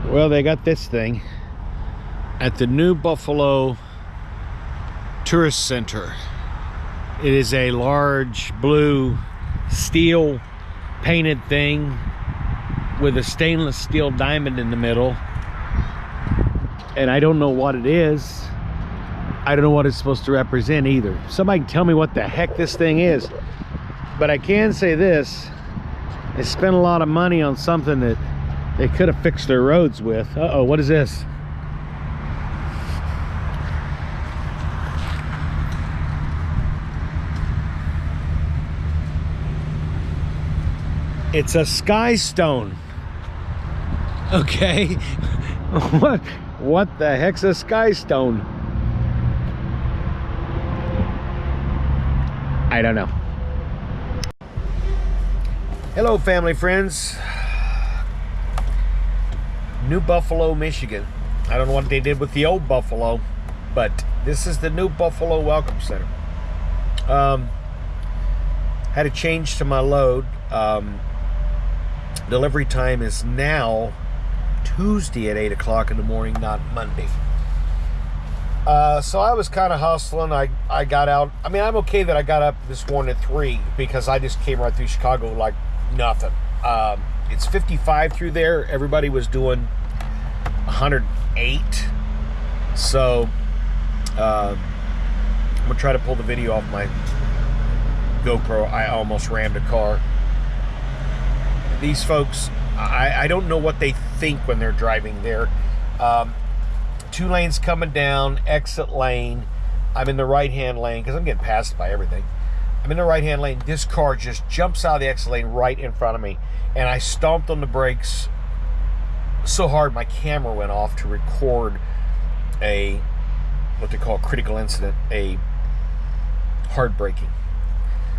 Well, they got this thing at the New Buffalo Tourist Center. It is a large blue steel painted thing with a stainless steel diamond in the middle. And I don't know what it is. I don't know what it's supposed to represent either. Somebody can tell me what the heck this thing is. But I can say this. They spent a lot of money on something that they could have fixed their roads with. Uh-oh, what is this? It's a sky stone. Okay. What the heck's a sky stone? I don't know. Hello, family friends. New Buffalo, Michigan. I don't know what they did with the old Buffalo, but this is the New Buffalo Welcome Center. Had a change to my load. Delivery time is now Tuesday at 8 o'clock in the morning, not Monday. So I was kind of hustling. I got out. I mean, I'm okay that I got up this morning at 3 because I just came right through Chicago like nothing. It's 55 through there. Everybody was doing 108. So I'm gonna try to pull the video off my GoPro. I almost rammed a car. These folks, I don't know what they think when they're driving there. 2 lanes coming down, exit lane. I'm in the right-hand lane because I'm getting passed by everything. I'm in the right-hand lane. This car just jumps out of the exit lane right in front of me, and I stomped on the brakes so hard my camera went off to record a, what they call a critical incident, a hard braking.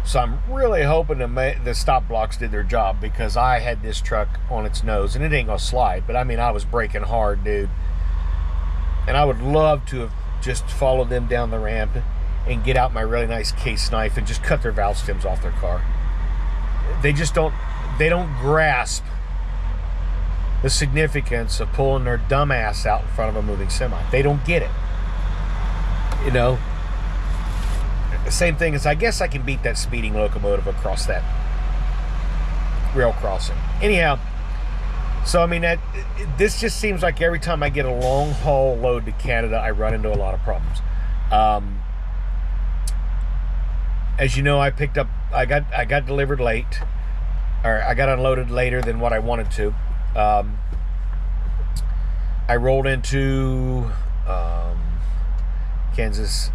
So I'm really hoping the stop blocks did their job, because I had this truck on its nose, and it ain't gonna slide, but I mean, I was braking hard, dude. And I would love to have just followed them down the ramp and get out my really nice case knife and just cut their valve stems off their car. They don't grasp the significance of pulling their dumb ass out in front of a moving semi. They don't get it. You know? The same thing as, I guess I can beat that speeding locomotive across that rail crossing. Anyhow, so I mean, this just seems like every time I get a long haul load to Canada, I run into a lot of problems. As you know, I got delivered late, or I got unloaded later than what I wanted to. I rolled into Kansas.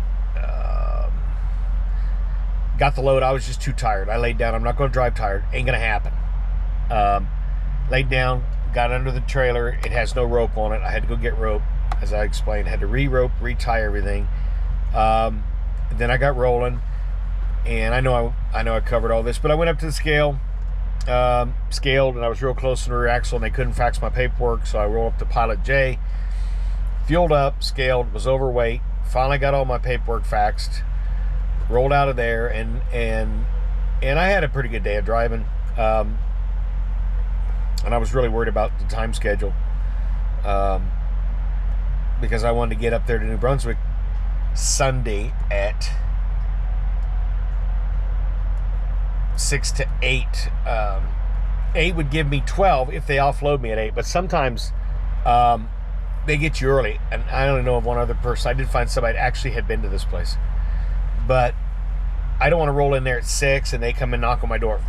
Got the load. I was just too tired. I laid down. I'm not going to drive tired. Ain't going to happen. Laid down, got under the trailer. It has no rope on it. I had to go get rope, as I explained. Had to re-rope, retie everything. Then I got rolling, and I know I covered all this, but I went up to the scale, scaled, and I was real close to the rear axle, and they couldn't fax my paperwork, so I rolled up to Pilot J, fueled up, scaled, was overweight. Finally got all my paperwork faxed. Rolled out of there, and I had a pretty good day of driving, and I was really worried about the time schedule, because I wanted to get up there to New Brunswick Sunday at 6 to 8. 8 would give me 12 if they offload me at 8, but sometimes they get you early, and I only know of one other person. I did find somebody that actually had been to this place. But I don't want to roll in there at 6 and they come and knock on my door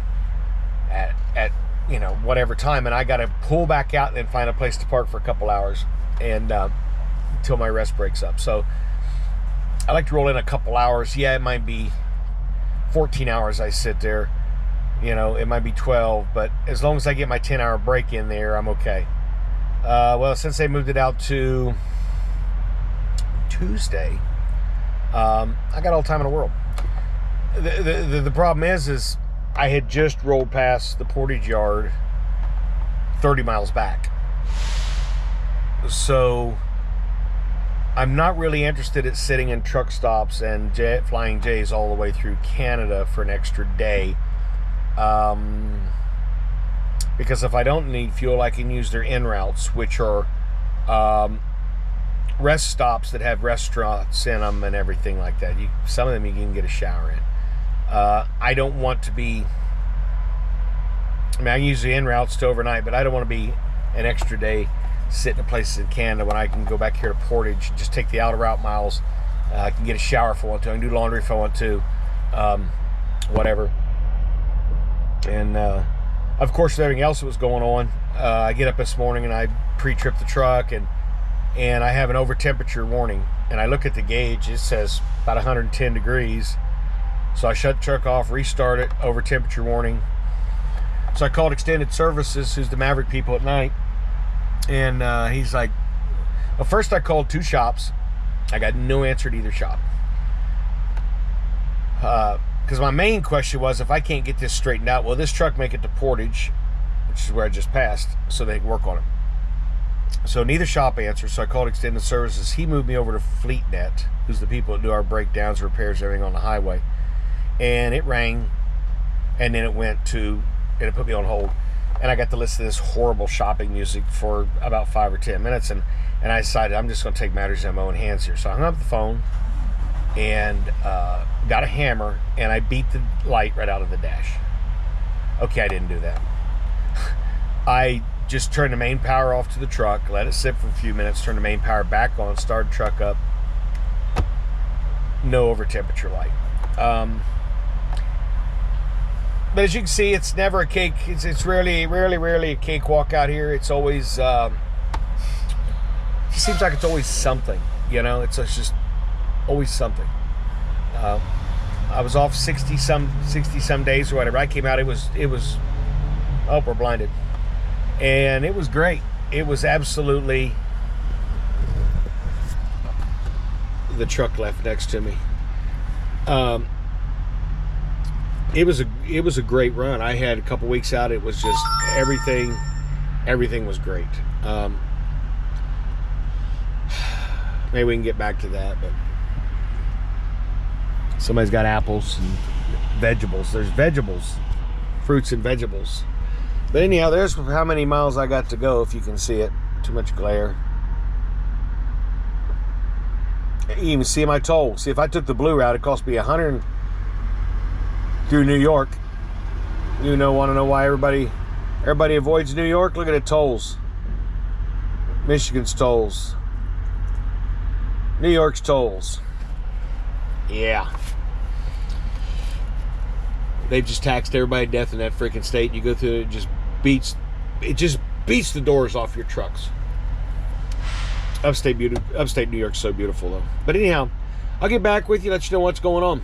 at you know, whatever time, and I got to pull back out and then find a place to park for a couple hours and until my rest breaks up. So I like to roll in a couple hours. Yeah, it might be 14 hours I sit there. You know, it might be 12, but as long as I get my 10-hour break in there, I'm okay. Well, since they moved it out to Tuesday, I got all the time in the world. The problem is I had just rolled past the portage yard 30 miles back. So I'm not really interested in sitting in truck stops and flying J's all the way through Canada for an extra day. because if I don't need fuel, I can use their en routes, which are rest stops that have restaurants in them and everything like that. Some of them you can get a shower in. I don't want to be, I mean, I use the en routes to overnight, but I don't want to be an extra day sitting in places in Canada when I can go back here to Portage and just take the outer route miles. I can get a shower if I want to. I can do laundry if I want to. Whatever. And of course, with everything else that was going on, I get up this morning and I pre-trip the truck, and I have an over temperature warning. And I look at the gauge, it says about 110 degrees. So I shut the truck off, restart it, over temperature warning. So I called Extended Services, who's the Maverick people at night. And he's like, well, first I called 2 shops. I got no answer to either shop. Because my main question was, if I can't get this straightened out, will this truck make it to Portage, which is where I just passed, so they can work on it? So neither shop answered, so I called Extended Services. He moved me over to FleetNet, who's the people that do our breakdowns, repairs, everything on the highway. And it rang, and then it went to, and it put me on hold. And I got to listen to this horrible shopping music for about 5 or 10 minutes, and I decided I'm just going to take matters in my own hands here. So I hung up the phone and got a hammer, and I beat the light right out of the dash. Okay, I didn't do that. I just turned the main power off to the truck, let it sit for a few minutes, turned the main power back on, started the truck up. No over temperature light. But as you can see, it's never a cake. It's rarely a cakewalk out here. It's always, it just seems like it's always something, you know. It's just always something. I was off 60 some days or whatever. I came out. It was. Oh, we're blinded, and it was great. It was absolutely. The truck left next to me. It was a great run. I had a couple weeks out. It was just everything was great. Maybe we can get back to that, but somebody's got apples and vegetables. There's vegetables, fruits and vegetables. But anyhow, there's how many miles I got to go, if you can see it. Too much glare. You can even see my toll. See, if I took the blue route, it cost me $100 through New York. You want to know why everybody avoids New York? Look at the tolls. Michigan's tolls. New York's tolls. Yeah. They've just taxed everybody to death in that freaking state. You go through it, it just beats the doors off your trucks. Upstate New York's so beautiful though. But anyhow, I'll get back with you, let you know what's going on.